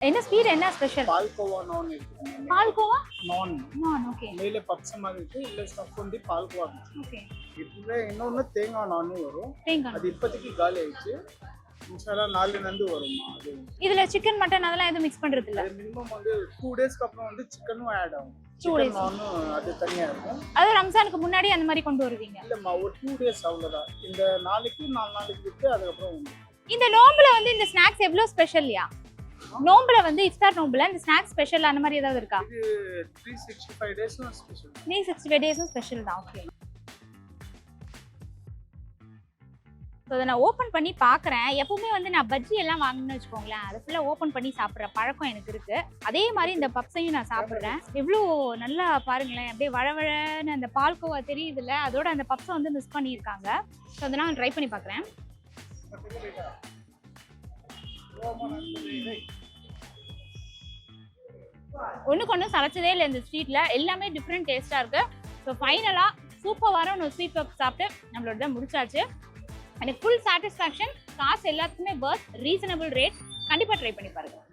என்ன ஸ்வீட் என்ன ஸ்பெஷல்? பால்கோவா நான் இருக்கு. பால்கோவா நான் நான் ஓகே மேலே பப்ஸ் மாதிரி இருக்கு, இல்ல ஸ்டஃப் வந்து பால்கோவா இருக்கு. ஓகே. இதுல இன்னொன்னு தேங்காய் நானும் வரும். தேங்காய் அது இப்போதைக்கு காலி ஆயிடுச்சு. இன்ஷால்லா நாளைல இருந்து வருமா அது. இதுல சிக்கன் மட்டன் அதெல்லாம் எதுவும் மிக்ஸ் பண்றது இல்ல. அது மினிமம் வந்து 2 டேஸ்க்கு அப்புறம் வந்து சிக்கனும் ஆட் ஆகும். 2 days. சிக்கன் நானும் அது தனியா இருக்கும். அது ரம்ஜானுக்கு முன்னாடி அந்த மாதிரி கொண்டு வருவீங்க? இல்லம்மா ஒரு 2 டேஸ் அவ்வளவுதான். இந்த நாளைக்கு 4 நாளைக்கு விட்டு அதுக்கப்புறம் உண்டு. இந்த நோம்புல வந்து இந்த ஸ்நாக்ஸ் எவ்வளவு ஸ்பெஷல்யா? நோம்புல வந்து இஃப்தார் நோம்புல இந்த ஸ்நாக்ஸ் ஸ்பெஷல் அந்த மாதிரி ஏதாவது இருக்கா? இது 365 டேஸ்னா ஸ்பெஷல். 365 டேஸும் ஸ்பெஷல் தான். ஓகே. ஸோ அதை நான் ஓப்பன் பண்ணி பார்க்குறேன். எப்பவுமே வந்து நான் பஜ்ஜி எல்லாம் வாங்கணும்னு வச்சுக்கோங்களேன், அதை ஃபுல்லாக ஓப்பன் பண்ணி சாப்பிட்ற பழக்கம் எனக்கு இருக்கு. அதே மாதிரி இந்த பப்ஸையும் நான் சாப்பிட்றேன். எவ்வளோ நல்லா பாருங்களேன், அப்படியே வழவழன்னு அந்த பால்கோவா தெரியுதுல்ல, அதோட அந்த பப்ஸை வந்து மிஸ் பண்ணியிருக்காங்க. ஸோ அதை நான் ட்ரை பண்ணி பார்க்குறேன். ஒன்றுக்கு ஒன்று சளைச்சதே இல்லை இந்த ஸ்வீட்டில். எல்லாமே டிஃப்ரெண்ட் டேஸ்ட்டாக இருக்குது. ஸோ ஃபைனலாக சூப்பரான ஒரு ஸ்வீட் பப் சாப்பிட்டு நம்மளோட தான் முடிச்சாச்சு. எனக்கு ஃபுல் சாட்டிஸ்ஃபேக்ஷன். காசு எல்லாத்துக்குமே பர்த், ரீசனபிள் ரேட். கண்டிப்பாக ட்ரை பண்ணி பாருங்கள்.